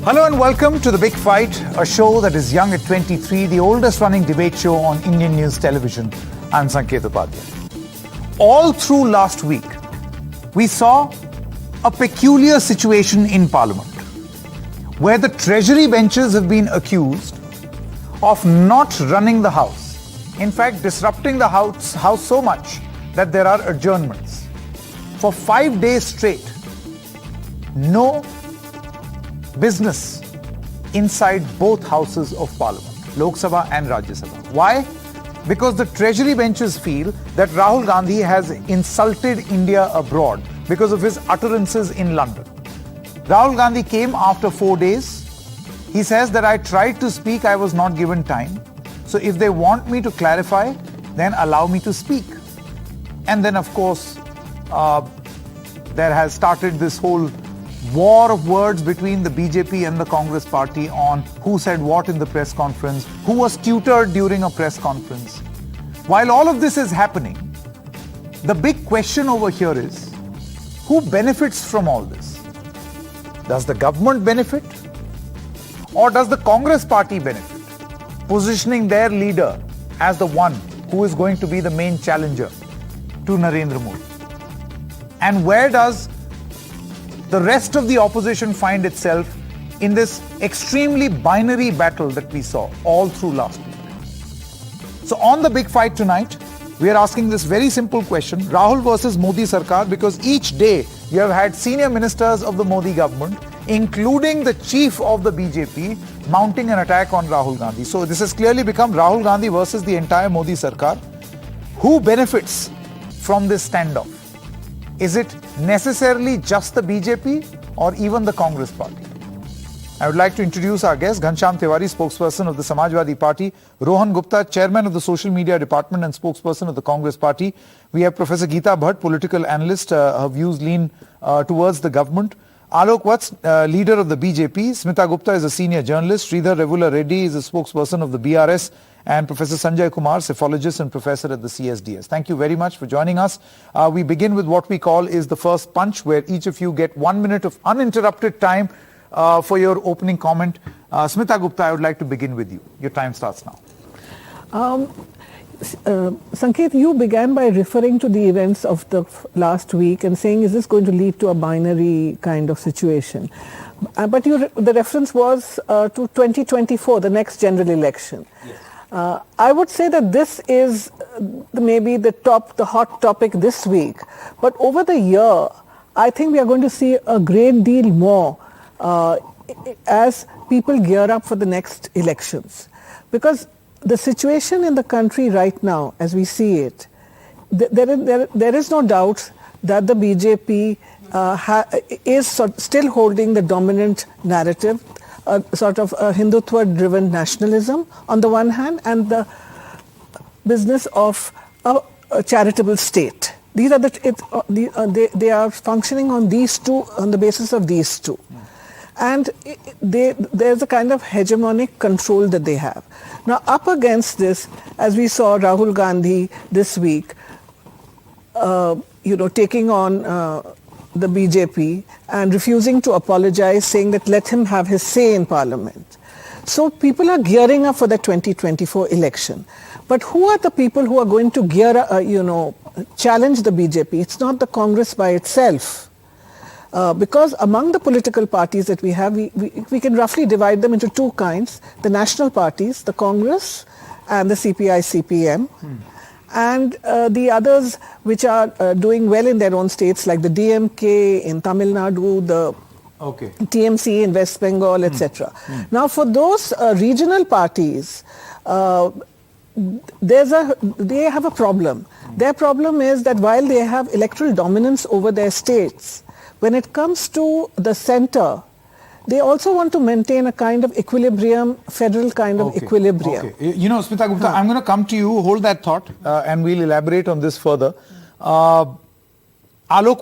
Hello and welcome to The Big Fight, a show that is young at 23, the oldest running debate show on Indian news television. I'm Sanket Upadhyay. All through last week, we saw a peculiar situation in Parliament, where the Treasury benches have been accused of not running the House. In fact, disrupting the House so much that there are adjournments. For 5 days straight, no business inside both houses of Parliament, Lok Sabha and Rajya Sabha. Why? Because the Treasury benches feel that Rahul Gandhi has insulted India abroad because of his utterances in London. Rahul Gandhi came after 4 days. He says that I tried to speak, I was not given time. So if they want me to clarify, then allow me to speak. And then of course, there has started this whole war of words between the BJP and the Congress party on who said what in the press conference, who was tutored during a press conference. While all of this is happening, the big question over here is, who benefits from all this? Does the government benefit? Or does the Congress party benefit? Positioning their leader as the one who is going to be the main challenger to Narendra Modi. And where does the rest of the opposition find itself in this extremely binary battle that we saw all through last week? So on The Big Fight tonight, we are asking this very simple question, Rahul versus Modi Sarkar, because each day you have had senior ministers of the Modi government, including the chief of the BJP, mounting an attack on Rahul Gandhi. So this has clearly become Rahul Gandhi versus the entire Modi Sarkar. Who benefits from this standoff? Is it necessarily just the BJP or even the Congress party? I would like to introduce our guest, Ghanshyam Tiwari, spokesperson of the Samajwadi Party, Rohan Gupta, chairman of the social media department and spokesperson of the Congress party. We have Professor Geeta Bhatt, political analyst. Her views lean towards the government. Alok Vats, leader of the BJP. Smita Gupta is a senior journalist. Sridhar Regula Reddy is a spokesperson of the BRS. And Professor Sanjay Kumar, psephologist and professor at the CSDS. Thank you very much for joining us. We begin with what we call is the first punch, where each of you get 1 minute of uninterrupted time for your opening comment. Smita Gupta, I would like to begin with you. Your time starts now. Sanket, you began by referring to the events of the last week and saying, is this going to lead to a binary kind of situation? But the reference was to 2024, the next general election. Yes. I would say that this is maybe the hot topic this week. But over the year, I think we are going to see a great deal more as people gear up for the next elections. Because the situation in the country right now, as we see it, there is no doubt that the BJP is still holding the dominant narrative, sort of a Hindutva-driven nationalism on the one hand, and the business of a charitable state. These are they are functioning on these two, on the basis of these two. And there's a kind of hegemonic control that they have. Now, up against this, as we saw Rahul Gandhi this week, taking on the BJP and refusing to apologize, saying that let him have his say in Parliament. So people are gearing up for the 2024 election. But who are the people who are going to challenge the BJP? It's not the Congress by itself. Because among the political parties that we have, we can roughly divide them into two kinds: the national parties, the Congress and the CPI-CPM. And the others which are doing well in their own states, like the DMK in Tamil Nadu, the TMC in West Bengal, etc. Now, for those regional parties, they have a problem. Their problem is that while they have electoral dominance over their states, when it comes to the center, they also want to maintain a kind of equilibrium, federal kind of equilibrium. Okay. Smita Gupta, I'm going to come to you. Hold that thought and we'll elaborate on this further. Alok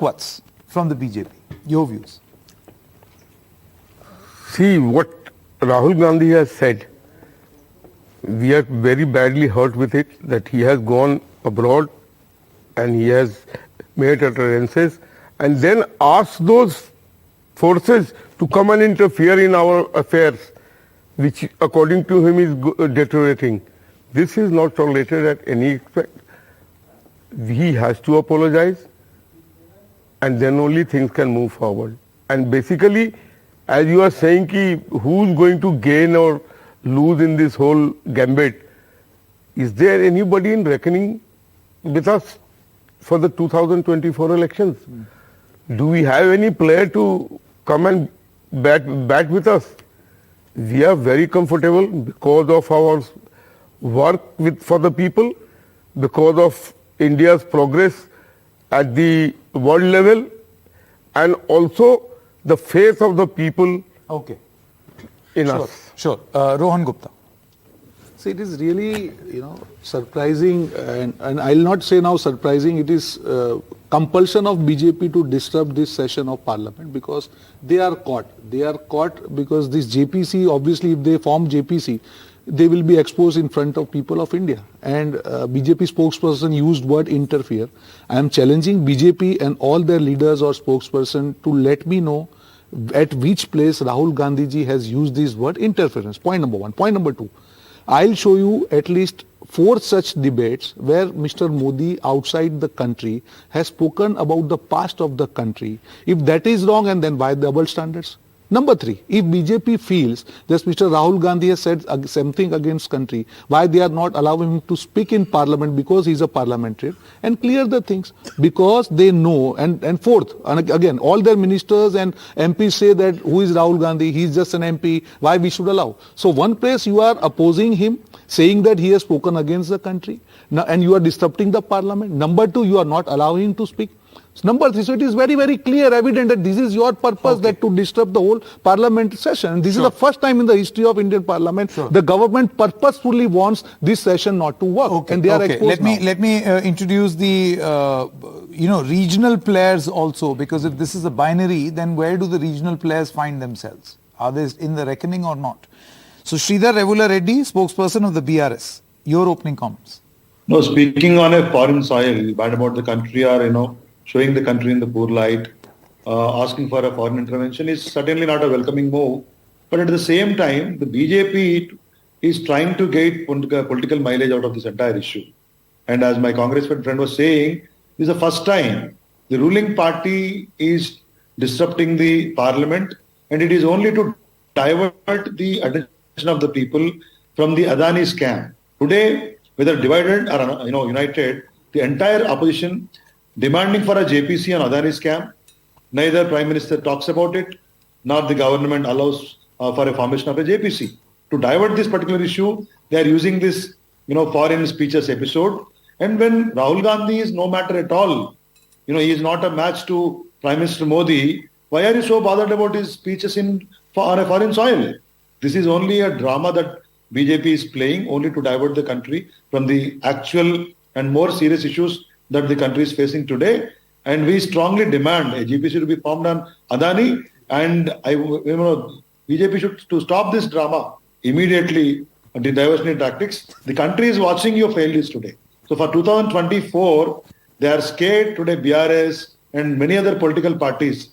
Vats from the BJP, your views. See, what Rahul Gandhi has said, we are very badly hurt with it, that he has gone abroad and he has made utterances and then asked those forces to come and interfere in our affairs, which according to him is deteriorating. This is not tolerated at any extent. He has to apologize, and then only things can move forward. And basically, as you are saying, who's going to gain or lose in this whole gambit, is there anybody in reckoning with us for the 2024 elections? Do we have any player to come and bat with us? We are very comfortable because of our work for the people, because of India's progress at the world level, and also the faith of the people in us. Sure. Rohan Gupta. See, it is really, surprising, and I'll not say now surprising, it is compulsion of BJP to disrupt this session of parliament because they are caught. They are caught because this JPC, obviously if they form JPC, they will be exposed in front of people of India. And BJP spokesperson used word interfere. I am challenging BJP and all their leaders or spokesperson to let me know at which place Rahul Gandhi ji has used this word interference. Point number one. Point number two. I'll show you at least 4 such debates where Mr. Modi outside the country has spoken about the past of the country. If that is wrong, and then why double standards? Number 3, if BJP feels that Mr. Rahul Gandhi has said something against country, why they are not allowing him to speak in parliament because he is a parliamentarian, and clear the things because they know. And 4th, and again, all their ministers and MPs say that who is Rahul Gandhi, he is just an MP, why we should allow. So one place you are opposing him, saying that he has spoken against the country, and you are disrupting the parliament. Number 2, you are not allowing him to speak. Number 3, so it is very, very clear, evident that this is your purpose, that to disrupt the whole parliament session. This is the first time in the history of Indian parliament the government purposefully wants this session not to work, and they are exposed Let me introduce the regional players also, because if this is a binary, then where do the regional players find themselves? Are they in the reckoning or not? So Sridhar Revula Reddy, spokesperson of the BRS, your opening comments. No, speaking on a foreign soil, bad about the country or showing the country in the poor light, asking for a foreign intervention is certainly not a welcoming move. But at the same time, the BJP is trying to get political mileage out of this entire issue. And as my Congress friend was saying, this is the first time the ruling party is disrupting the parliament, and it is only to divert the attention of the people from the Adani scam. Today, whether divided or united, the entire opposition demanding for a JPC on Adani scam, neither Prime Minister talks about it, nor the government allows for a formation of a JPC. To divert this particular issue, they are using this, foreign speeches episode. And when Rahul Gandhi is no matter at all, he is not a match to Prime Minister Modi, why are you so bothered about his speeches on a foreign soil? This is only a drama that BJP is playing only to divert the country from the actual and more serious issues that the country is facing today. And we strongly demand a GPC to be formed on Adani, and BJP should to stop this drama immediately, the diversionary tactics. The country is watching your failures today. So for 2024, they are scared today, BRS and many other political parties,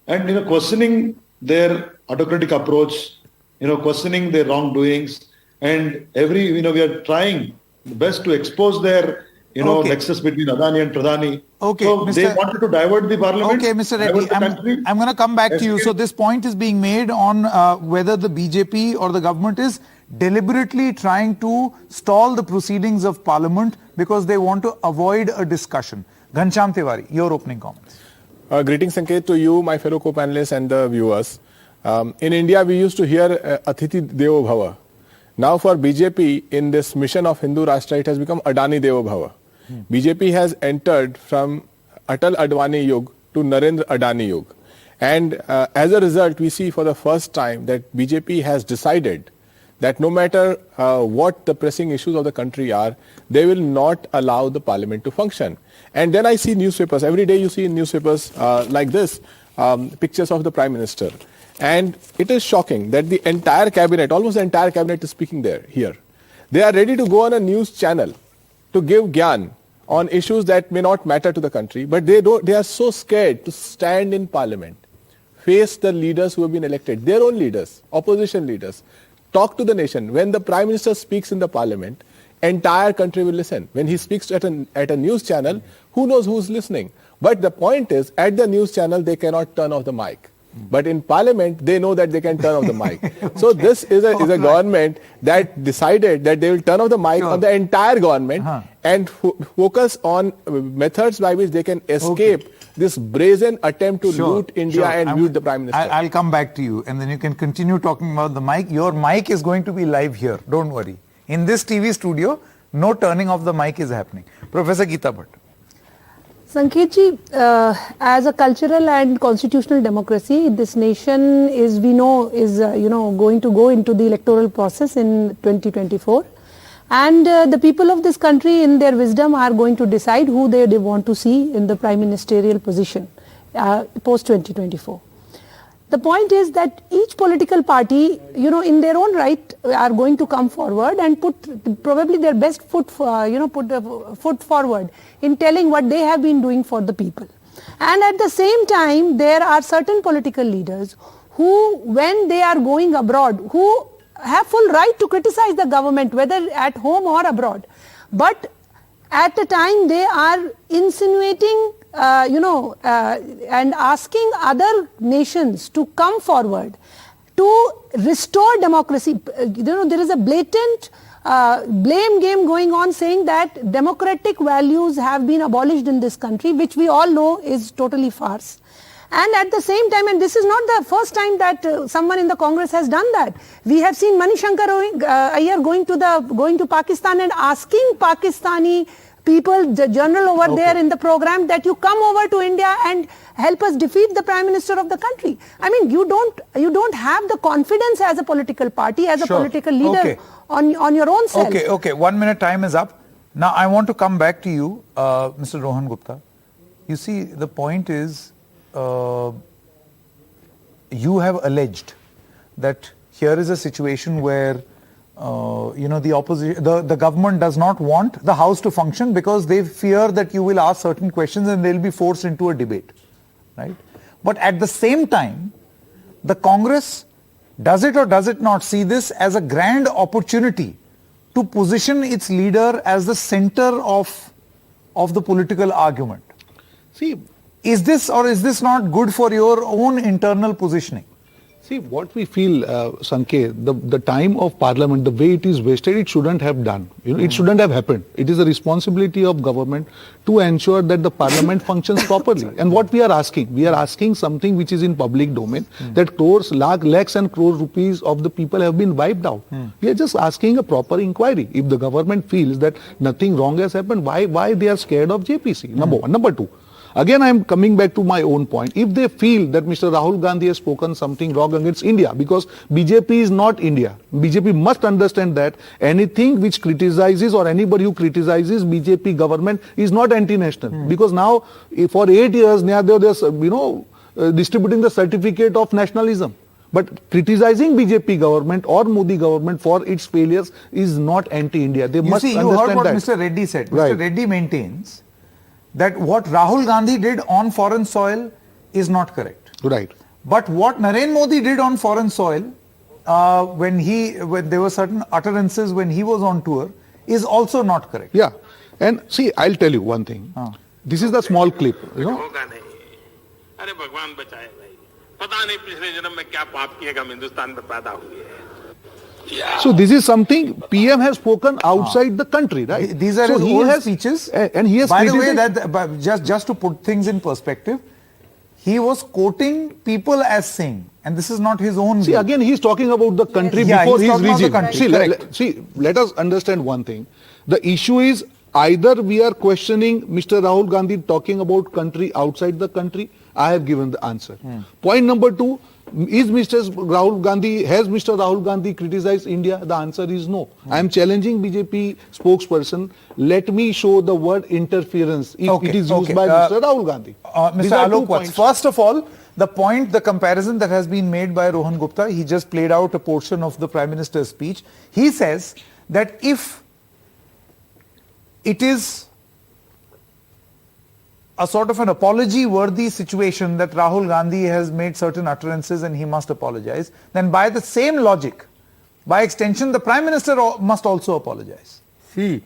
and questioning their autocratic approach, questioning their wrongdoings, and we are trying best to expose their nexus between Adani and Pradhani. So they wanted to divert the parliament. Okay, Mr. Reddy, I'm going to come back to you. So this point is being made on whether the BJP or the government is deliberately trying to stall the proceedings of parliament because they want to avoid a discussion. Ghanshyam Tiwari, your opening comments. Greetings, Sanket, to you, my fellow co-panelists and the viewers. In India, we used to hear Atithi Devo Bhava. Now for BJP, in this mission of Hindu Rashtra, it has become Adani Devo Bhava. BJP has entered from Atal Advani Yug to Narendra Adani Yug. And as a result, we see for the first time that BJP has decided that no matter what the pressing issues of the country are, they will not allow the parliament to function. And then I see newspapers. Every day you see in newspapers like this, pictures of the Prime Minister. And it is shocking that the entire cabinet, almost the entire cabinet is speaking here. They are ready to go on a news channel to give gyan on issues that may not matter to the country, but they are so scared to stand in parliament. face the leaders who have been elected, their own leaders, opposition leaders, talk to the nation. When the Prime Minister speaks in the Parliament, entire country will listen. When he speaks at a news channel, who knows who's listening? But the point is, at the news channel, they cannot turn off the mic. But in Parliament, they know that they can turn off the mic. So this is a government that decided that they will turn off the mic on the entire government and focus on methods by which they can escape this brazen attempt to loot India and mute the Prime Minister. I'll come back to you, and then you can continue talking about the mic. Your mic is going to be live here. Don't worry. In this TV studio, no turning off the mic is happening. Professor Geeta Bhatt. Sanket ji, as a cultural and constitutional democracy, this nation is, we know, is going to go into the electoral process in 2024, and the people of this country, in their wisdom, are going to decide who they want to see in the prime ministerial position post 2024. The point is that each political party, in their own right, are going to come forward and put probably their best foot, put a foot forward in telling what they have been doing for the people. And at the same time, there are certain political leaders who, when they are going abroad, who have full right to criticize the government, whether at home or abroad. But at the time they are insinuating, and asking other nations to come forward to restore democracy. There is a blatant blame game going on, saying that democratic values have been abolished in this country, which we all know is totally farce. And at the same time, and this is not the first time that someone in the Congress has done that. We have seen Manishankar Iyer going to Pakistan and asking Pakistani people, the general over there in the program, that you come over to India and help us defeat the Prime Minister of the country. I mean, you don't have the confidence as a political party, as a political leader on your own self. Okay. 1 minute time is up. Now I want to come back to you, Mr. Rohan Gupta. You see, the point is, you have alleged that here is a situation where the opposition, the government does not want the House to function because they fear that you will ask certain questions and they'll be forced into a debate, right? But at the same time, the Congress, does it or does it not see this as a grand opportunity to position its leader as the center of the political argument? See, is this or is this not good for your own internal positioning? See, what we feel, Sanket, the time of Parliament, the way it is wasted, it shouldn't have done. It shouldn't have happened. It is a responsibility of government to ensure that the Parliament functions properly. And what we are asking something which is in public domain, that crores, lakhs and crores rupees of the people have been wiped out. We are just asking a proper inquiry. If the government feels that nothing wrong has happened, why they are scared of JPC? Number one. Number two. Again, I am coming back to my own point. If they feel that Mr. Rahul Gandhi has spoken something wrong against India, because BJP is not India. BJP must understand that anything which criticizes or anybody who criticizes BJP government is not anti-national. Because now, for 8 years, they are distributing the certificate of nationalism. But criticizing BJP government or Modi government for its failures is not anti-India. They must understand that. You heard what Mr. Reddy said. Right. Mr. Reddy maintains that what Rahul Gandhi did on foreign soil is not correct. Right. But what Narendra Modi did on foreign soil, when there were certain utterances when he was on tour, is also not correct. Yeah. And see, I'll tell you one thing. This is the small clip. So this is something PM has spoken outside the country, right? These are his old speeches. And he has By the way, just to put things in perspective, he was quoting people as saying, and this is not his own view. See, again, he's talking about the country before his regime. Let us understand one thing. The issue is either we are questioning Mr. Rahul Gandhi talking about country outside the country. I have given the answer. Point number two. Has Mr. Rahul Gandhi criticized India? The answer is no. I am challenging BJP spokesperson. Let me show the word interference if it is used by Mr. Rahul Gandhi. Mr. Alok, first of all, the comparison that has been made by Rohan Gupta, he just played out a portion of the Prime Minister's speech. He says that if it is a sort of an apology-worthy situation that Rahul Gandhi has made certain utterances and he must apologize, then by the same logic, by extension, the Prime Minister must also apologize. See,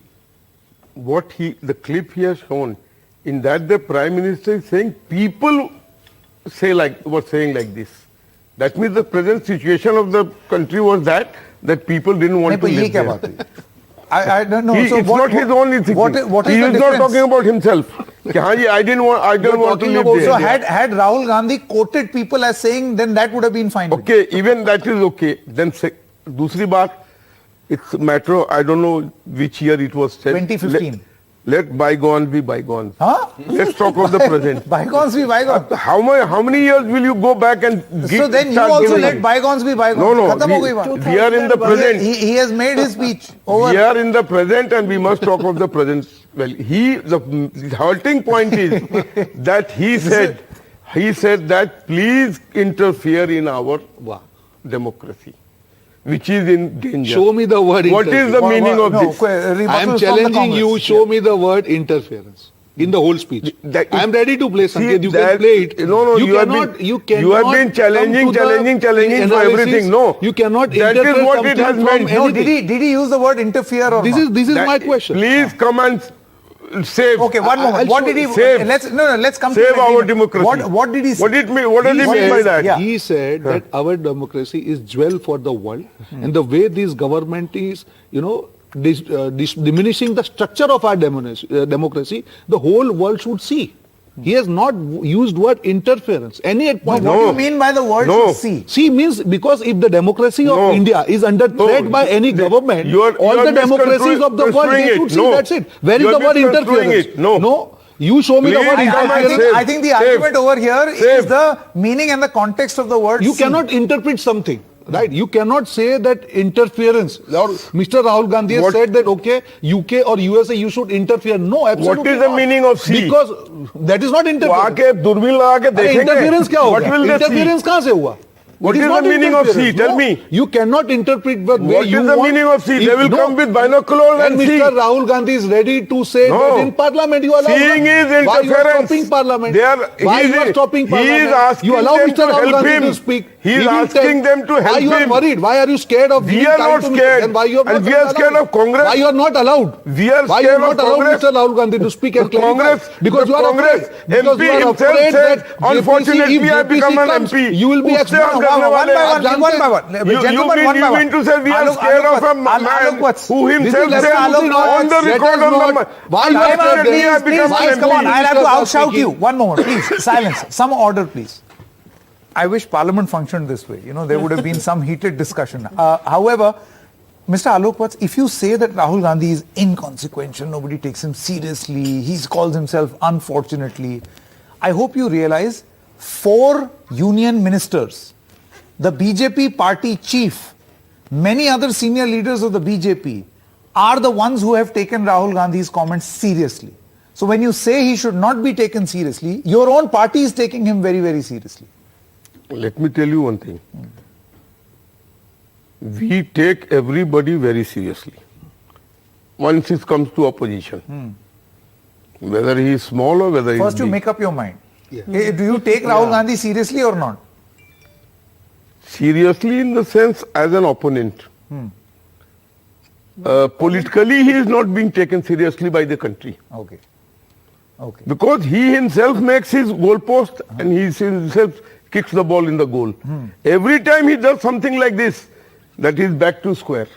the clip he has shown, in that the Prime Minister is saying people were saying like this. That means the present situation of the country was that people didn't want to live there. I don't know. It's not his own thinking. He is not talking about himself. I didn't want to live there. So had Rahul Gandhi quoted people as saying, then that would have been fine. Okay, even that is okay. Then दूसरी बात, it's a matter of, I don't know which year it was said. 2015. Let bygones be bygones. Huh? Let's talk of the present. Bygones be bygones. How many years will you go back and So then you also let bygones be bygones. No. We are in the present. He has made his speech. Over. We are in the present and we must talk of the present. Well, the halting point is that he said that please interfere in our democracy, which is in danger. Show me the word What is the meaning of this? I am challenging you, show me the word interference in the whole speech. I am ready to play, Sanket. You can play it. No, you have been challenging for everything. No. You cannot that interfere is what it has meant. No, did he use the word interfere or this not? This is my question. Please come and save. Okay, one moment. What did he save? Let's come save to our democracy. What did he say? What does he mean by that? Yeah. He said that our democracy is jewel for the world, and the way this government is, diminishing the structure of our democracy, the whole world should see. He has not used word interference. What do you mean by the word should see? See means because if the democracy of India is under threat by any government, all the democracies of the world they should see. That's it. Where is the word interference? No. You show me the word interference. I think the argument over here is the meaning and the context of the word. You cannot interpret something. Right, you cannot say that interference. Or Mr. Rahul Gandhi has said that UK or USA you should interfere. No, absolutely. What is the meaning of see? Because that is not interference. Interference क्या होगा? Interference कहाँ से हुआ? What is the meaning of see? Tell me. You cannot interpret the way What is the meaning of see? They will come with binoculars and see. Mr. Rahul Gandhi is ready to say that in Parliament you allow. Seeing is interference. Why you are stopping Parliament? Why you are stopping Parliament? He is asking you allow them Mr. to Rahul help Gandhi him. to speak. He is asking them to help him. Why you are worried? Why are you scared of? We are not scared. And why you are we are scared of Congress. Why you are not allowed? We are why scared you are of not allowed Congress. Mr. Rahul Gandhi to speak and Congress. Because you are Congress afraid. Because you are afraid that unfortunately I become an MP. You will be exposed. One by one. You mean to say we are scared of a man who himself said on the record on the why you are please, come on, I'll have to outshout you. One moment, please. Silence. Some order, please. I wish Parliament functioned this way. There would have been some heated discussion. However, Mr. Alok Watts, if you say that Rahul Gandhi is inconsequential, nobody takes him seriously, he calls himself unfortunately, I hope you realize 4 union ministers, the BJP party chief, many other senior leaders of the BJP are the ones who have taken Rahul Gandhi's comments seriously. So when you say he should not be taken seriously, your own party is taking him very, very seriously. Let me tell you one thing. We take everybody very seriously. Once it comes to opposition. Whether he is small or whether he is big. First you make up your mind. Yeah. Do you take Rahul Gandhi seriously or not? Seriously in the sense as an opponent. Politically he is not being taken seriously by the country. Okay. Because he himself makes his goalpost and he himself kicks the ball in the goal. Every time he does something like this, that is back to square.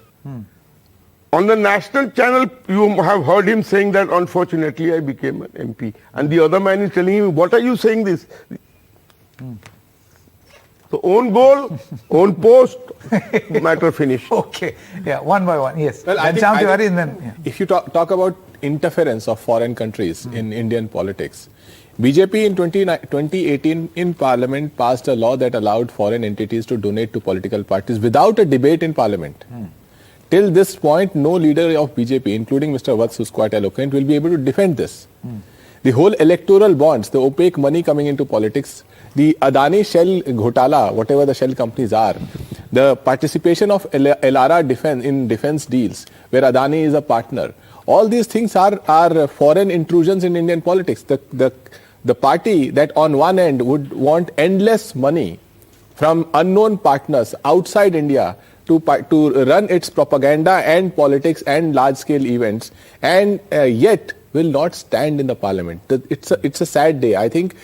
On the national channel, you have heard him saying that unfortunately I became an MP. And the other man is telling him, what are you saying this? So own goal, own post, matter finished. Okay. Yeah, one by one. Yes. Well, if you talk about interference of foreign countries in Indian politics, BJP in 2018 in Parliament passed a law that allowed foreign entities to donate to political parties without a debate in Parliament. Till this point, no leader of BJP, including Mr. Watts, who's quite eloquent, will be able to defend this. The whole electoral bonds, the opaque money coming into politics, the Adani Shell Ghotala, whatever the shell companies are, the participation of Elara defense in defense deals, where Adani is a partner, all these things are foreign intrusions in Indian politics. The the party that on one end would want endless money from unknown partners outside India to run its propaganda and politics and large-scale events, and yet will not stand in the parliament. It's a sad day. I think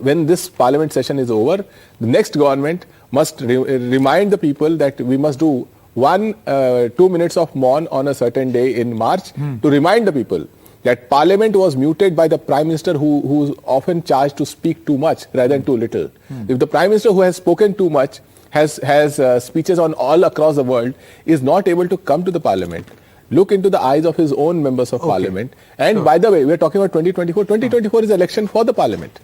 when this parliament session is over, the next government must remind the people that we must do 2 minutes of maun on a certain day in March to remind the people that parliament was muted by the prime minister who's often charged to speak too much rather than too little. If the prime minister who has spoken too much has speeches on all across the world is not able to come to the parliament, look into the eyes of his own members of parliament. And by the way, we're talking about 2024. 2024 is election for the parliament.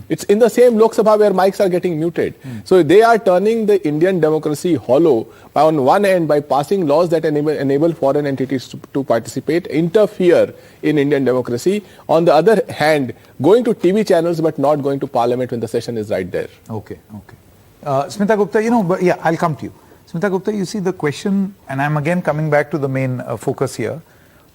It's in the same Lok Sabha where mics are getting muted. So they are turning the Indian democracy hollow on one end by passing laws that enable foreign entities to participate, interfere in Indian democracy. On the other hand, going to TV channels but not going to parliament when the session is right there. Okay. Smita Gupta, I'll come to you. Smita Gupta, you see the question, and I'm again coming back to the main focus here,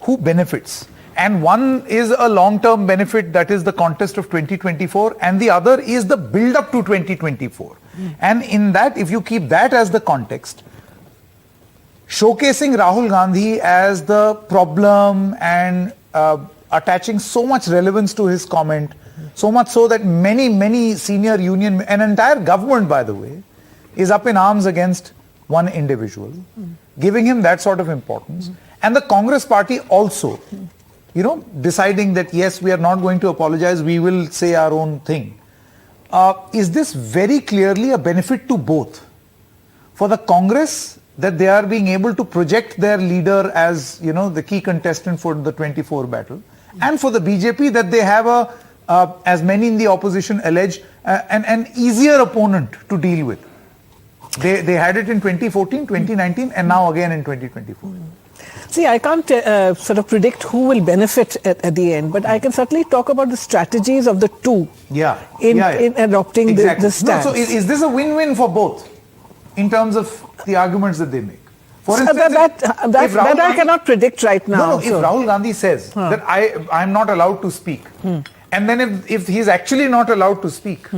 who benefits? And one is a long-term benefit, that is the contest of 2024, and the other is the build-up to 2024. And in that, if you keep that as the context, showcasing Rahul Gandhi as the problem and attaching so much relevance to his comment, so much so that many senior union, an entire government, by the way, is up in arms against one individual, giving him that sort of importance. And the Congress party also, deciding that yes, we are not going to apologize, we will say our own thing. Is this very clearly a benefit to both? For the Congress, that they are being able to project their leader as, the key contestant for the 24 battle, and for the BJP that they have as many in the opposition allege, an easier opponent to deal with. They had it in 2014, 2019, and now again in 2024. See, I can't sort of predict who will benefit at the end, but I can certainly talk about the strategies of the two in adopting this stance. So is this a win-win for both in terms of the arguments that they make? For instance, that I cannot predict right now. If Rahul Gandhi says that I'm not allowed to speak, and then if he's actually not allowed to speak,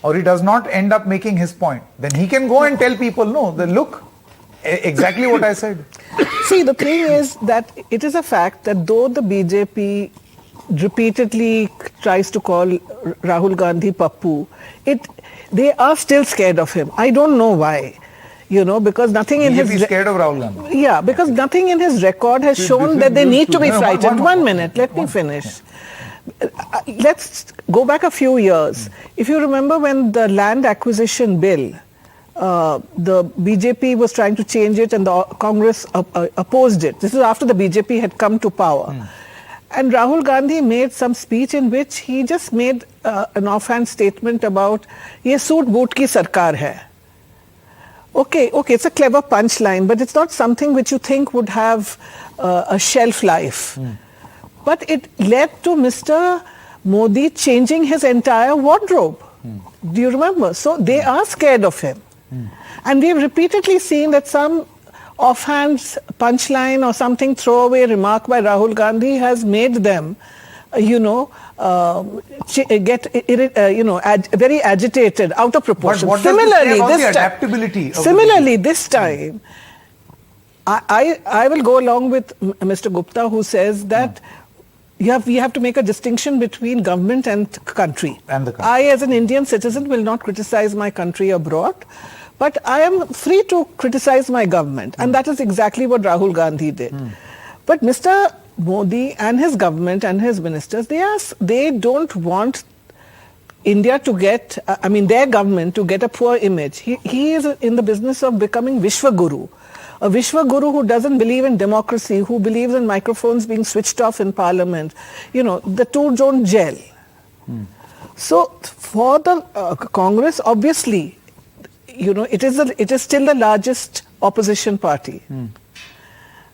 or he does not end up making his point, then he can go and tell people, look, exactly what I said. See, the thing is that it is a fact that though the BJP repeatedly tries to call Rahul Gandhi Pappu, they are still scared of him. I don't know why. Because nothing in his... scared of Rahul Gandhi. Yeah, because nothing in his record has shown that they need to be frightened. 1 minute, let me finish. Let's go back a few years. If you remember when the land acquisition bill, the BJP was trying to change it and the Congress opposed it. This is after the BJP had come to power. And Rahul Gandhi made some speech in which he just made an offhand statement about, ye suit boot ki sarkar hai. Okay, it's a clever punchline, but it's not something which you think would have a shelf life. But it led to Mr. Modi changing his entire wardrobe. Do you remember? So they are scared of him. And we have repeatedly seen that some offhand punchline or something throwaway remark by Rahul Gandhi has made them, get very agitated, out of proportion. Similarly, this time, I will go along with Mr. Gupta, who says that we have to make a distinction between government and country. I, as an Indian citizen, will not criticize my country abroad, but I am free to criticize my government, and that is exactly what Rahul Gandhi did. But Mr. Modi and his government and his ministers, they don't want India to get, their government to get a poor image. He is in the business of becoming Vishwaguru. A Vishwaguru who doesn't believe in democracy, who believes in microphones being switched off in parliament. The two don't gel. So for the Congress, obviously, it is still the largest opposition party.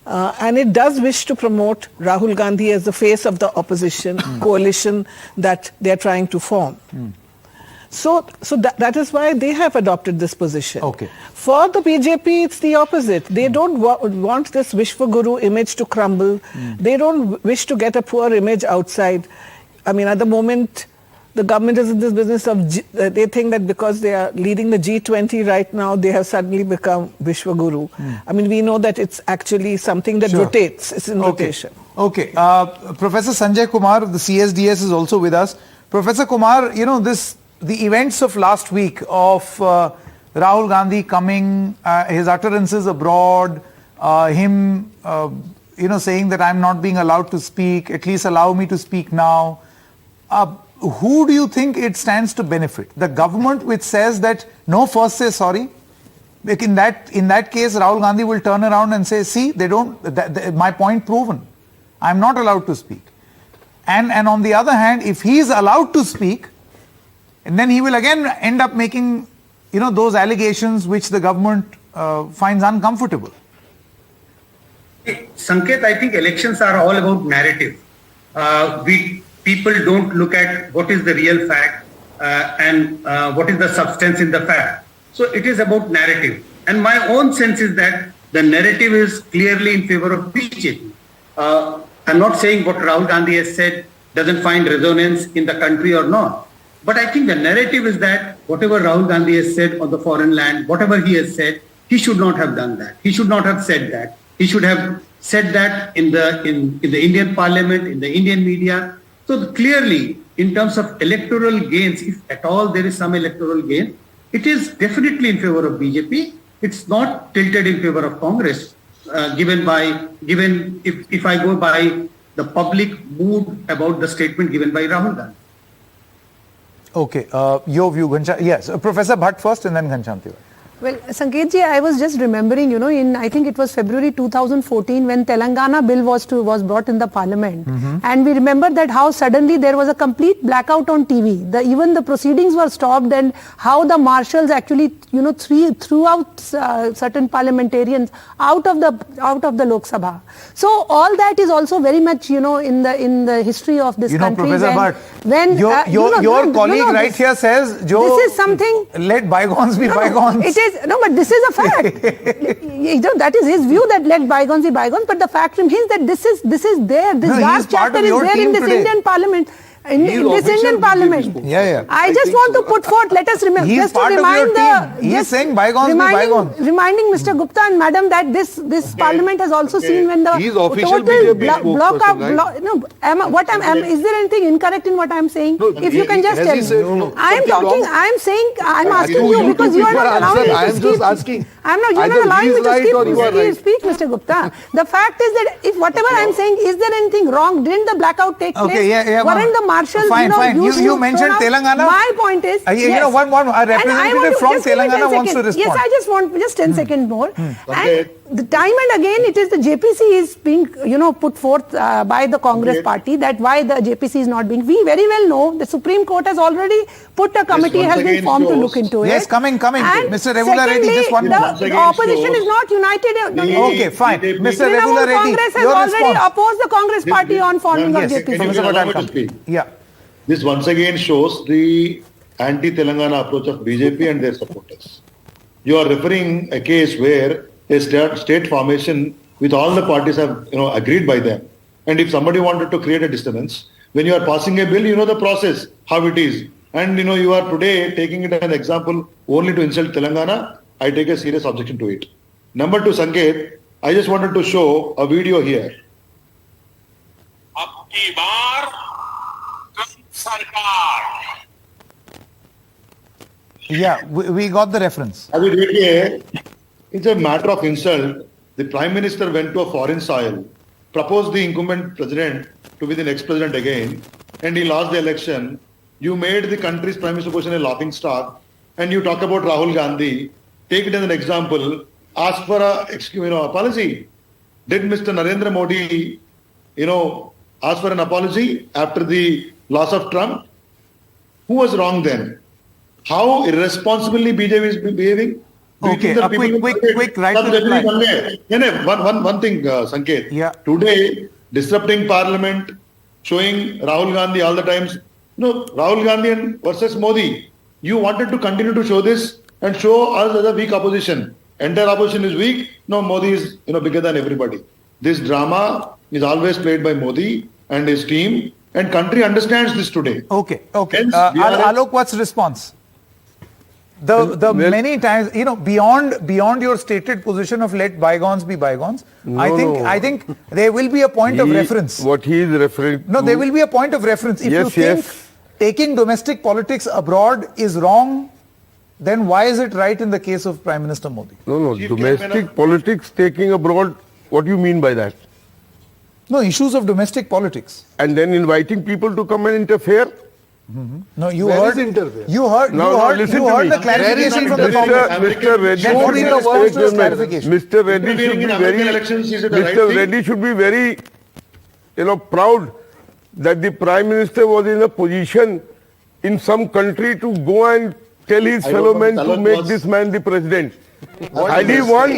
And it does wish to promote Rahul Gandhi as the face of the opposition coalition that they are trying to form. So that is why they have adopted this position. Okay. For the BJP, it's the opposite. They don't want this Vishwaguru image to crumble. They don't wish to get a poor image outside. I mean, at the moment, the government is in this business of, they think that because they are leading the G20 right now, they have suddenly become Vishwaguru. I mean, we know that it's actually something that rotates. It's in rotation. Okay. Professor Sanjay Kumar of the CSDS is also with us. Professor Kumar, you know, the events of last week of Rahul Gandhi coming, his utterances abroad, him, you know, saying that I'm not being allowed to speak, at least allow me to speak now. Who do you think it stands to benefit? The government, which says that no, first say sorry. Like in that case, Rahul Gandhi will turn around and say, see, they don't, my point proven. I'm not allowed to speak. And on the other hand, if he is allowed to speak, and then he will again end up making, you know, those allegations which the government finds uncomfortable. Sanket, I think elections are all about narrative. People don't look at what is the real fact and what is the substance in the fact. So it is about narrative. And my own sense is that the narrative is clearly in favor of BJP. I'm not saying what Rahul Gandhi has said doesn't find resonance in the country or not. But I think the narrative is that whatever Rahul Gandhi has said on the foreign land, whatever he has said, he should not have done that. He should not have said that. He should have said that in the Indian parliament, in the Indian media. So clearly, in terms of electoral gains, if at all there is some electoral gain, it is definitely in favor of BJP. It's not tilted in favor of Congress, given if I go by the public mood about the statement given by Rahul Gandhi. Okay, your view, Ghanshyam. Yes, Professor Bhatt first and then Ghanshyam Tiwari. Well, Sanketji, I was just remembering, I think it was February 2014 when Telangana bill was brought in the parliament. And we remember that how suddenly there was a complete blackout on TV. Even the proceedings were stopped, and how the marshals actually, threw out certain parliamentarians out of the Lok Sabha. So all that is also very much, in the history of this country. Professor Bhatt, your colleague right here says, this is something. Let bygones be bygones. It is. No, but this is a fact. That is his view, that let bygones be bygones. But the fact remains that this is there. This last chapter is there in this Indian Parliament. In this Indian Parliament. Yeah. I just want to put forth. Let us remember. He's part of your team. He is saying bygones be bygones. Reminding Mr. Gupta and Madam that this Parliament has also seen when the total block of is there anything incorrect in what I am saying? No, if you can just tell me. I am asking you because you are not allowing me to speak. I am just asking. You are not allowing me to speak, Mr. Gupta. The fact is that if whatever I am saying, is there anything wrong? Didn't the blackout take place? Weren't the marshals, Fine. You mentioned Telangana. My point is, yes. One representative from Telangana wants to respond. Yes, I just want 10 seconds more. And the time and again, it is the JPC is being, put forth by the Congress party, that why the JPC is not being. We very well know the Supreme Court has already put a committee, has been formed to look into it. Yes, coming. And Mr. Regula Reddy, just one minute. The opposition is not united. Okay, fine. Mr. Regula Reddy, Congress has already opposed the Congress party on forming of JPC. Yeah. This once again shows the anti-Telangana approach of BJP and their supporters. You are referring a case where a state formation with all the parties have agreed by them. And if somebody wanted to create a disturbance, when you are passing a bill, you know the process, how it is. And you are today taking it as an example only to insult Telangana. I take a serious objection to it. Number two, Sanket, I just wanted to show a video here. Abki baar Sarkar. Yeah, we got the reference. It's a matter of insult. The Prime Minister went to a foreign soil, proposed the incumbent president to be the next president again, and he lost the election. You made the country's Prime Minister position a laughing stock, and you talk about Rahul Gandhi. Take it as an example. Ask for a apology. Did Mr. Narendra Modi, ask for an apology after the loss of Trump? Who was wrong then? How irresponsibly BJP is behaving? Okay, a quick right to reply. One thing, Sanket. Yeah. Today, disrupting parliament, showing Rahul Gandhi all the times. Rahul Gandhi versus Modi. You wanted to continue to show this and show us as a weak opposition. Entire opposition is weak. No, Modi is bigger than everybody. This drama is always played by Modi and his team And country understands this today. Okay. Hence, we are Alok, what's the response? The many times, beyond your stated position of let bygones be bygones, I think there will be a point of reference. What he is referring to. No, there will be a point of reference. If you think taking domestic politics abroad is wrong, then why is it right in the case of Prime Minister Modi? No, domestic politics taking abroad, what do you mean by that? No, issues of domestic politics. And then inviting people to come and interfere? No, you Where heard. is interfere? You heard. No, you heard, listen you to heard me. the clarification from the Congress. Mr. Reddy Then what is the response to this clarification? Mr. Reddy should be very. Mr. Reddy should be very, proud that the Prime Minister was in a position in some country to go and tell his fellow men to make this man the president. Had he won,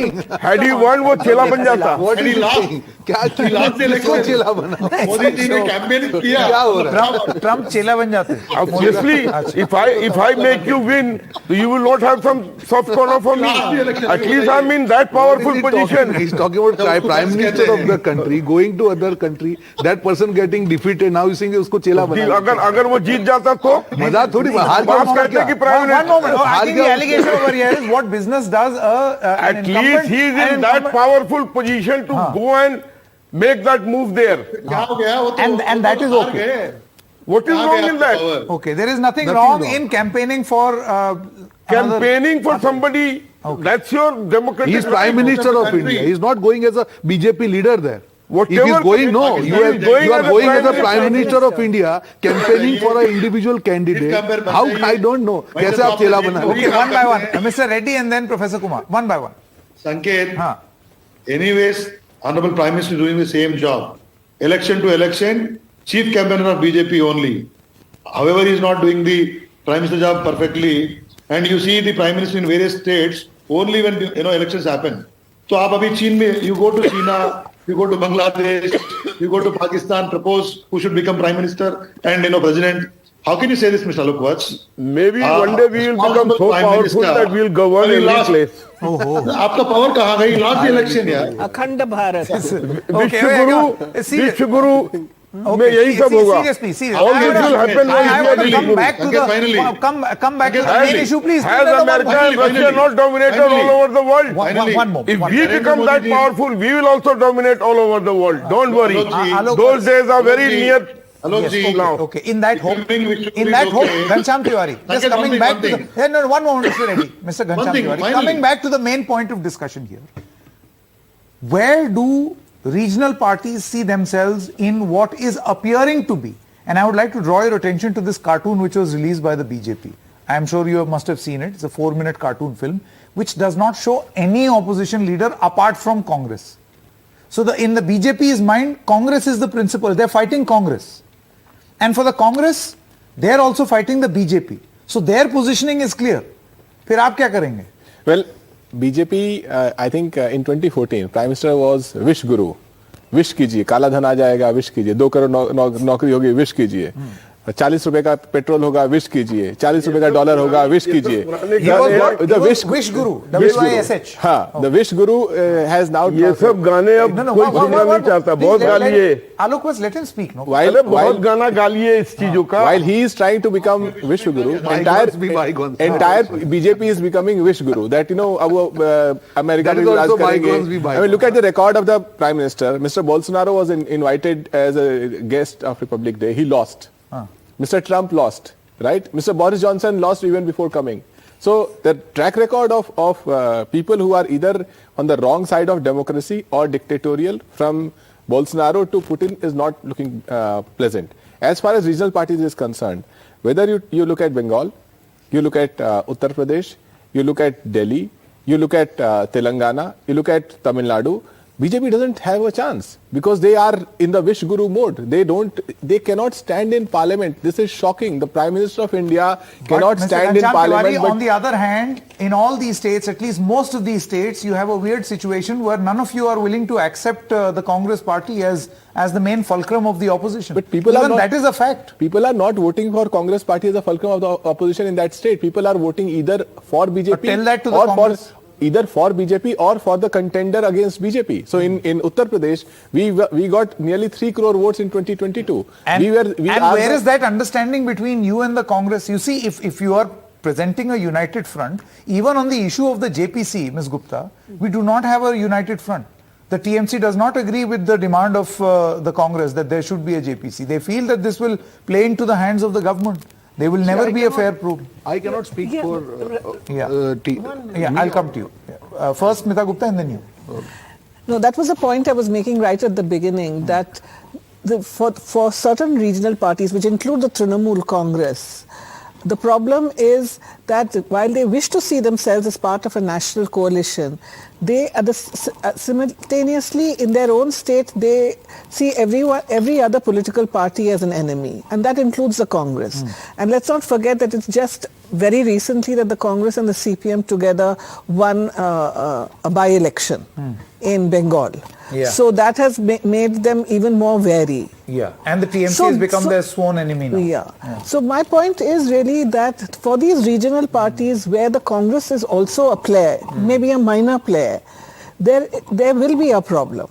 वो चेला बन जाता. What is he saying? किसको चेला बना? मोदी जी ने campaign किया. क्या हो रहा है? Trump चेला बन जाते. Obviously, if I make you win, you will not have some soft corner for me. At least I'm in that powerful position. He's talking about Prime Minister of the country going to other country. That person getting defeated. Now he's saying उसको चेला बना. अगर वो जीत जाता तो मजाक थोड़ी हार बात कहते कि Prime One Minister. moment. I think the allegation over here is what business does At least he is in that powerful position to go and make that move there. क्या हो गया? वो तो And that is हार okay. गए. What is wrong in that? Okay, there is nothing wrong in campaigning for Campaigning for somebody, that's your democratic. He's Prime Minister of India. He's not going as a BJP leader there. Whatever If he's going, no, you are going as a Prime Minister of India, campaigning for an individual candidate. How? I don't know. कैसे आप चेला बना? Okay, one by one. Mr. Reddy and then Professor Kumar. One by one. Sanket, anyways, Honorable Prime Minister doing the same job. Election to election, chief campaigner of BJP only. However, he is not doing the Prime Minister job perfectly. And you see the Prime Minister in various states only when elections happen. So आप अभी चीन में, you go to China, you go to Bangladesh, you go to Pakistan, propose who should become Prime Minister and President. How can you say this, Mr. Alok Watts? Maybe one day we will become so powerful that we will govern every place. आपका power कहाँ गई? Lost the election यार. अखंड भारत. विश्व गुरु में यही सब होगा. Seriously. All this will happen when I we are want to come back to the come back to the main issue, please. Has America and Russia not dominated all over the world? One more. If we become that powerful, we will also dominate all over the world. Don't worry. Those days are very near. Yes, okay. In that hope, Ghanshyam Tiwari, just coming back to the... No, one moment, Mr. Reddy. Mr. Ghanshyam Tiwari, coming back to the main point of discussion here. Where do regional parties see themselves in what is appearing to be? And I would like to draw your attention to this cartoon which was released by the BJP. I am sure you must have seen it. It's a 4-minute cartoon film which does not show any opposition leader apart from Congress. So in the BJP's mind, Congress is the principal. They're fighting Congress. And for the Congress, they are also fighting the BJP. So their positioning is clear. फिर आप क्या करेंगे? Well, BJP, I think in 2014, Prime Minister was Wish Guru. Wish कीजिए, काला धन आ जाएगा, wish कीजिए, 2 करोड़ नौकरी होगी, wish कीजिए. 40 रुपए का पेट्रोल होगा, विश कीजिए. 40 रुपए का डॉलर होगा, विश कीजिए. The wish guru, WISH. हाँ, the wish guru has now. ये सब गाने अब कोई सुनना नहीं चाहता. बहुत गाली है. Alok, let him speak. No. बहुत गाना गाली है इस चीजों का. While he is trying to become wish guru, entire BJP is becoming wish guru. That America will raj karenge. I mean, look at the record of the Prime Minister. Mr. Bolsonaro was invited as a guest of Republic Day. He lost. Mr. Trump lost, right? Mr. Boris Johnson lost even before coming. So the track record of people who are either on the wrong side of democracy or dictatorial, from Bolsonaro to Putin, is not looking pleasant. As far as regional parties is concerned, whether you look at Bengal, you look at Uttar Pradesh, you look at Delhi, you look at Telangana, you look at Tamil Nadu, BJP doesn't have a chance because they are in the wish guru mode. They cannot stand in parliament. This is shocking. The Prime Minister of India cannot stand in parliament. On the other hand, in all these states, at least most of these states, you have a weird situation where none of you are willing to accept the Congress party as the main fulcrum of the opposition. But people are not, that is a fact. People are not voting for Congress party as a fulcrum of the opposition in that state. People are voting either for BJP tell that to the Congress. either for BJP or for the contender against BJP. So in Uttar Pradesh, we got nearly 3 crore votes in 2022. And where is that understanding between you and the Congress? You see, if you are presenting a united front, even on the issue of the JPC, Ms. Gupta, we do not have a united front. The TMC does not agree with the demand of the Congress that there should be a JPC. They feel that this will play into the hands of the government. There will never be a fair proof. I cannot speak for I'll come to you. First Smita Gupta and then you. No, that was the point I was making right at the beginning, that for certain regional parties, which include the Trinamool Congress, the problem is that while they wish to see themselves as part of a national coalition, they simultaneously in their own state, they see every other political party as an enemy, and that includes the Congress. And let's not forget that it's just very recently that the Congress and the CPM together won a by-election in Bengal. Yeah. So that has made them even more wary. Yeah, and the TMC has become their sworn enemy now. Yeah. So my point is really that for these regional parties where the Congress is also a player, maybe a minor player, there will be a problem.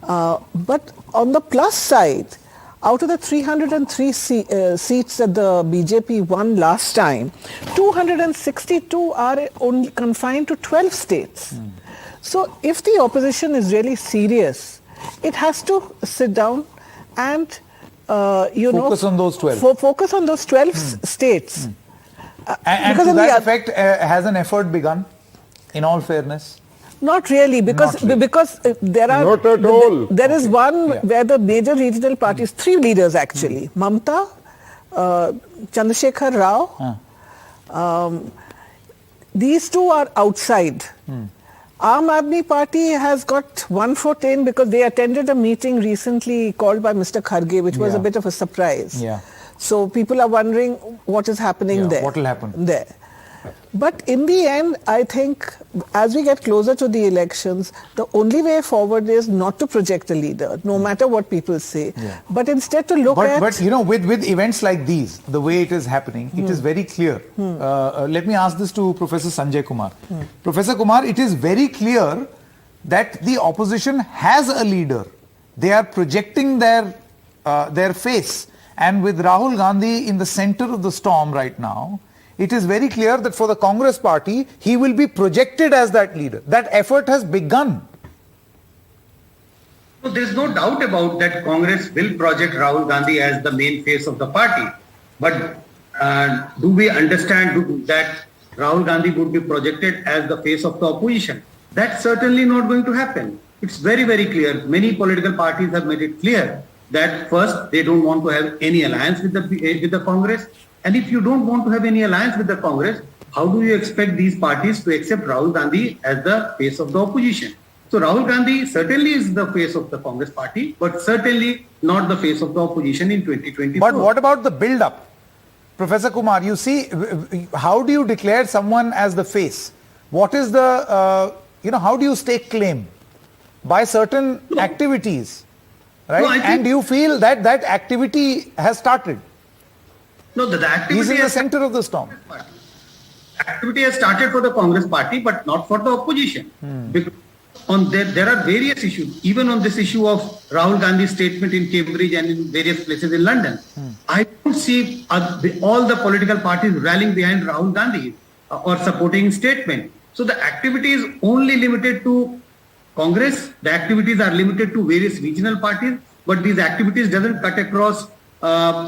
But on the plus side, out of the 303 seats that the BJP won last time, 262 are only confined to 12 states. So if the opposition is really serious, it has to sit down and focus on those 12. Focus on those 12 states. And to that effect, has an effort begun, in all fairness? Not really, because there are... Not at all. There is one where the major regional parties, 3 leaders actually, Mamta, Chandrasekhar Rao, these 2 are outside. Aam Aadmi Party has got 1 foot in because they attended a meeting recently called by Mr. Kharge, which was a bit of a surprise. Yeah. So people are wondering what is happening there. What will happen? There. But in the end, I think as we get closer to the elections, the only way forward is not to project a leader, no matter what people say, but instead to look at... But with events like these, the way it is happening, it is very clear. Let me ask this to Professor Sanjay Kumar. Professor Kumar, it is very clear that the opposition has a leader. They are projecting their face. And with Rahul Gandhi in the center of the storm right now, it is very clear that for the Congress party, he will be projected as that leader. That effort has begun. So there is no doubt about that Congress will project Rahul Gandhi as the main face of the party. But do we understand that Rahul Gandhi would be projected as the face of the opposition? That's certainly not going to happen. It's very, very clear. Many political parties have made it clear that first, they don't want to have any alliance with the Congress. And if you don't want to have any alliance with the Congress, how do you expect these parties to accept Rahul Gandhi as the face of the opposition? So Rahul Gandhi certainly is the face of the Congress party, but certainly not the face of the opposition in 2024. But what about the build-up? Professor Kumar, you see, how do you declare someone as the face? What is the, how do you stake claim? By certain activities, right? No, and do you feel that that activity has started? No, the activity is in the center of the storm. Activity has started for the Congress party, but not for the opposition. Because there are various issues, even on this issue of Rahul Gandhi's statement in Cambridge and in various places in London. I don't see all the political parties rallying behind Rahul Gandhi or supporting his statement. So the activity is only limited to Congress. The activities are limited to various regional parties, but these activities doesn't cut across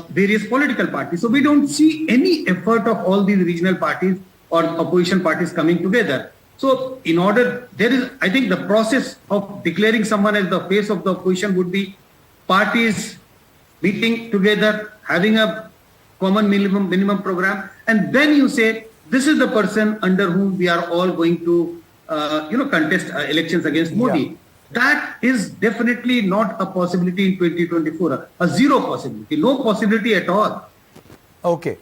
various political parties. So we don't see any effort of all these regional parties or opposition parties coming together. So I think the process of declaring someone as the face of the opposition would be parties meeting together, having a common minimum program, and then you say, this is the person under whom we are all going to contest elections against Modi. Yeah. That is definitely not a possibility in 2024, a zero possibility, no possibility at all. Okay.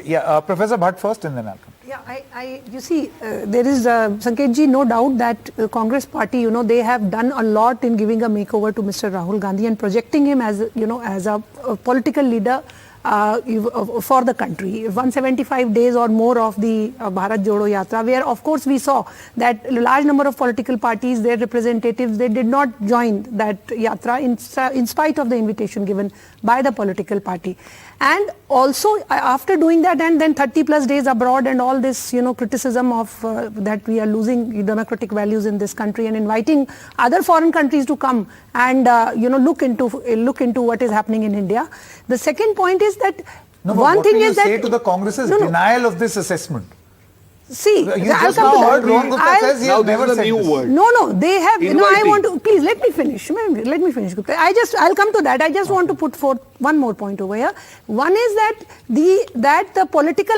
Yeah, Professor Bhatt first and then I'll come. Yeah, you see, there is, Sanketji, no doubt that Congress party, they have done a lot in giving a makeover to Mr. Rahul Gandhi and projecting him as, as a political leader for the country. 175 days or more of the Bharat Jodo Yatra, where of course we saw that a large number of political parties, their representatives, they did not join that yatra in spite of the invitation given by the political party. And also after doing that, and then 30 plus days abroad and all this, criticism of that we are losing democratic values in this country, and inviting other foreign countries to come and look into what is happening in India. The second point is that one thing is that say to the Congress's denial of this assessment. See, you just now heard Rahul Gandhi says he has never said new this. word. No, they have. I want to please let me finish. Let me finish, Gupta. I'll come to that. I just want to put forth one more point over here. One is that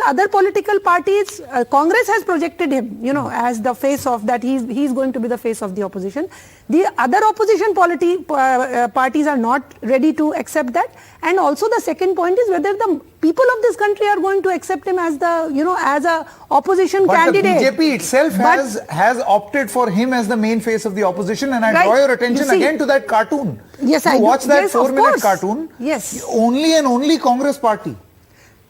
other political parties, Congress has projected him, as the face of that. He's going to be the face of the opposition. The other opposition parties are not ready to accept that. And also the second point is whether the people of this country are going to accept him as as a opposition candidate. But the BJP itself has opted for him as the main face of the opposition, and I draw your attention again to that cartoon. Yes, I watch that 4-minute cartoon. Yes. Only and only Congress party.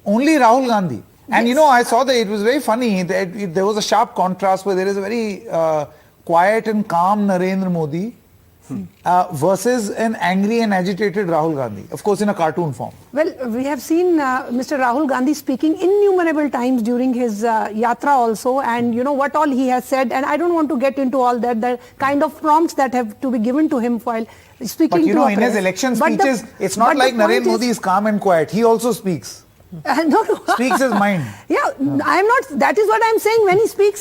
Only Rahul Gandhi. And I saw that it was very funny. There was a sharp contrast where there is a very quiet and calm Narendra Modi versus an angry and agitated Rahul Gandhi, of course in a cartoon form. Well, we have seen Mr. Rahul Gandhi speaking innumerable times during his yatra also, and what all he has said, and I don't want to get into all that, the kind of prompts that have to be given to him while speaking to in his election speeches, it's not like Narendra Modi is calm and quiet, he also speaks. No. Speaks his mind. Yeah, I'm not. That is what I'm saying. When he speaks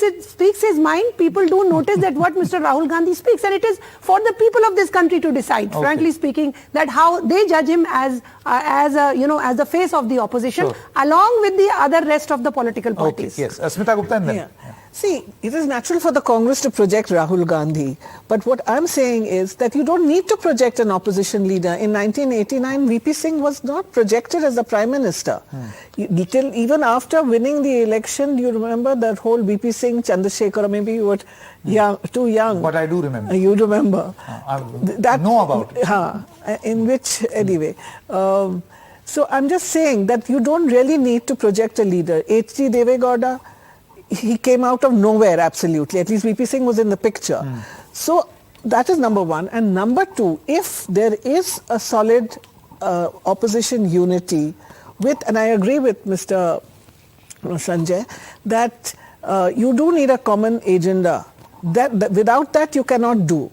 his mind, people do notice that what Mr. Rahul Gandhi speaks, and it is for the people of this country to decide. Okay. Frankly speaking, that how they judge him as the face of the opposition, along with the other rest of the political parties. Okay. Yes, Smita Gupta and then. Yeah. See, it is natural for the Congress to project Rahul Gandhi, but what I'm saying is that you don't need to project an opposition leader. In 1989, VP Singh was not projected as the Prime Minister. Even after winning the election, do you remember that whole VP Singh, Chandrasekhar, or maybe you were too young. But I do remember. You remember. I know about it. In which, anyway. So I'm just saying that you don't really need to project a leader. H.G. Devegowda, he came out of nowhere, absolutely. At least VP Singh was in the picture. So that is number one. And number two, if there is a solid opposition unity and I agree with Mr. Sanjay, that you do need a common agenda. That without that you cannot do.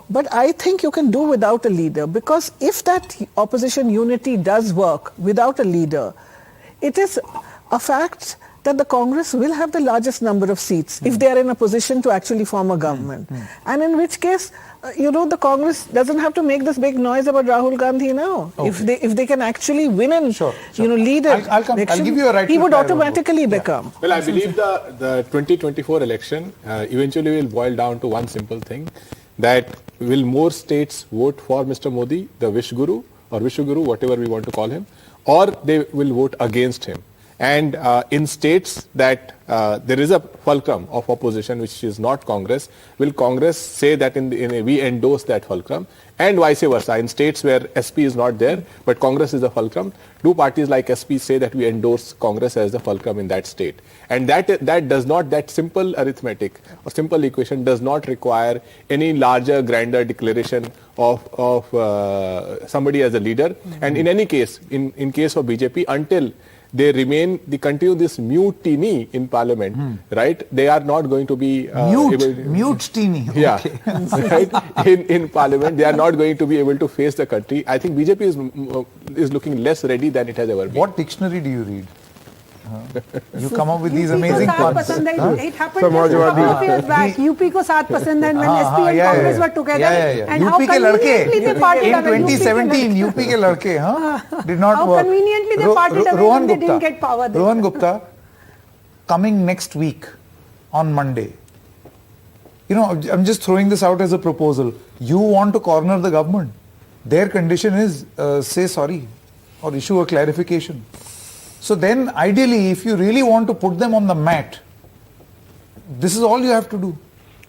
But I think you can do without a leader, because if that opposition unity does work without a leader, it is a fact that the Congress will have the largest number of seats if they are in a position to actually form a government. And in which case, the Congress doesn't have to make this big noise about Rahul Gandhi now. Okay. If they can actually win and lead it, I'll give you a right. He would automatically become. Well, I believe the 2024 election eventually will boil down to one simple thing, that will more states vote for Mr. Modi, the Wish Guru or Vishwaguru, whatever we want to call him, or they will vote against him. And in states that there is a fulcrum of opposition, which is not Congress, will Congress say that we endorse that fulcrum, and vice versa. In states where SP is not there, but Congress is the fulcrum, do parties like SP say that we endorse Congress as the fulcrum in that state? And that simple arithmetic or simple equation does not require any larger, grander declaration of somebody as a leader. And in any case, in case of BJP, until they continue this mutiny in parliament, right? They are not going to be mutiny. Yeah, okay. Right. In parliament, they are not going to be able to face the country. I think BJP is looking less ready than it has ever been. What dictionary do you read? You come up with these amazing puns. It happened just a couple of years back. UP ko saath pasand hai when SP and Congress were together. And UP how conveniently they parted in 2017, UP ke ladke did not work. How conveniently they parted away when they didn't get power. Rohan Gupta, coming next week on Monday, I'm just throwing this out as a proposal. You want to corner the government. Their condition is say sorry or issue a clarification. So then, ideally, if you really want to put them on the mat, this is all you have to do.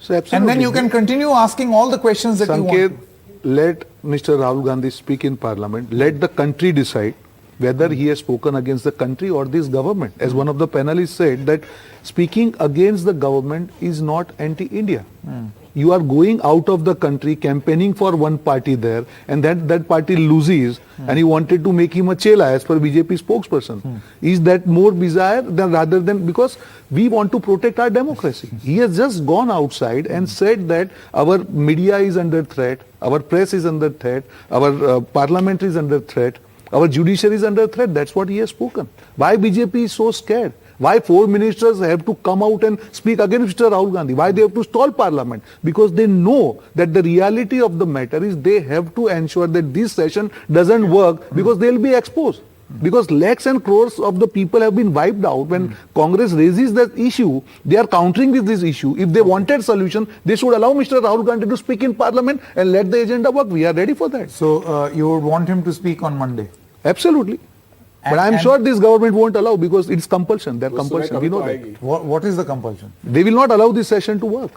So and then you can continue asking all the questions that you want. Let Mr. Rahul Gandhi speak in Parliament. Let the country decide whether he has spoken against the country or this government. As one of the panelists said, that speaking against the government is not anti-India. You are going out of the country campaigning for one party there, and that party loses, and you wanted to make him a chela as per BJP spokesperson. Is that more bizarre than rather than, because we want to protect our democracy. He has just gone outside and said that our media is under threat, our press is under threat, our parliament is under threat, our judiciary is under threat. That's what he has spoken. Why BJP is so scared? Why 4 ministers have to come out and speak against Mr. Rahul Gandhi? Why they have to stall parliament? Because they know that the reality of the matter is they have to ensure that this session doesn't work, because they will be exposed. Because lakhs and crores of the people have been wiped out. When Congress raises that issue, they are countering with this issue. If they wanted solution, they should allow Mr. Rahul Gandhi to speak in parliament and let the agenda work. We are ready for that. So you would want him to speak on Monday? Absolutely. But I am sure this government won't allow, because it's compulsion. They're compulsion. We know that. What is the compulsion? They will not allow this session to work.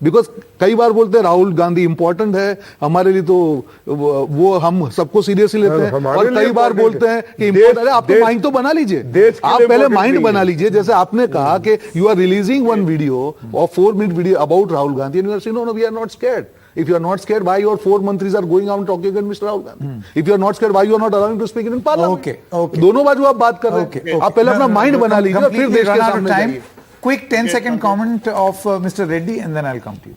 Because कई बार बोलते हैं Rahul Gandhi important है हमारे लिए, तो वो हम सबको सीरियसली लेते हैं, और कई बार बोलते हैं कि इम्पोर्टेंट है. आप तो माइंड तो बना लीजिए, आप पहले माइंड बना लीजिए. जैसे आपने कहा कि you are releasing one video और 4-minute video about Rahul Gandhi, and you are saying no we are not scared. If you are not scared, why your 4 मंत्रीज are going out and talking against Mr. Rahul Gandhi? If you are not scared, why you are not allowing to speak in parliament? Okay. दोनों बाजू आप बात कर रहे हैं. आप पहले अपना माइंड बना लीजिए, फिर देश के सामने जाइए. Quick 10-second comment of Mr. Reddy, and then I'll come to you.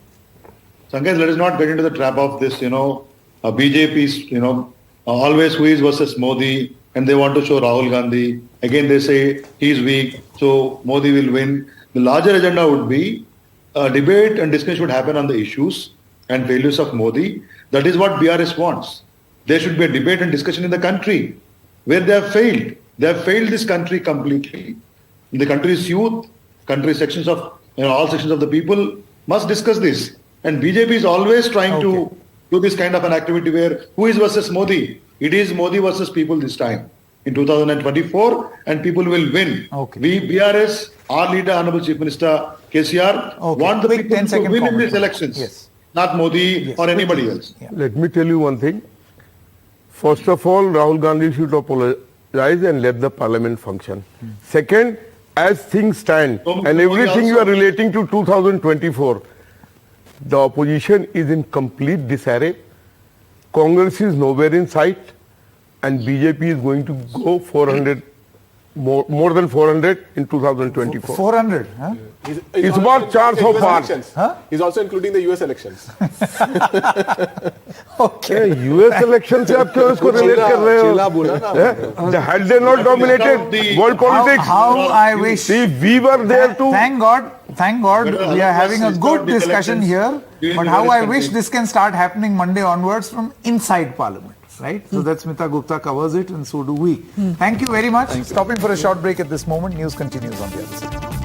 Sanket, let us not get into the trap of this, BJP's, always who is versus Modi, and they want to show Rahul Gandhi. Again, they say he's weak, so Modi will win. The larger agenda would be a debate and discussion should happen on the issues and failures of Modi. That is what BRS wants. There should be a debate and discussion in the country where they have failed. They have failed this country completely. The country's youth, country sections of, all sections of the people must discuss this. And BJP is always trying to do this kind of an activity where who is versus Modi? It is Modi versus people this time in 2024, and people will win. We, BRS, our leader, Honorable Chief Minister KCR, want the people to win in these elections. Not Modi or anybody else. Let me tell you one thing. First of all, Rahul Gandhi should apologize and let the parliament function. Second, as things stand, and everything you are relating to 2024, the opposition is in complete disarray. Congress is nowhere in sight, and BJP is going to go 400, more than 400 in 2024. 400, huh? It's about chance so far. Huh? He's also including the US elections. US elections से आप क्यों इसको relate कर रहे हो? Had they not dominated world politics? How I wish. See, we were there too. Thank God, we are having a good discussion here. But how I wish this can start happening Monday onwards from inside Parliament. Right? So that's Smita Gupta covers it, and so do we. Thank you very much. Stopping for a short break at this moment. News continues on the other side.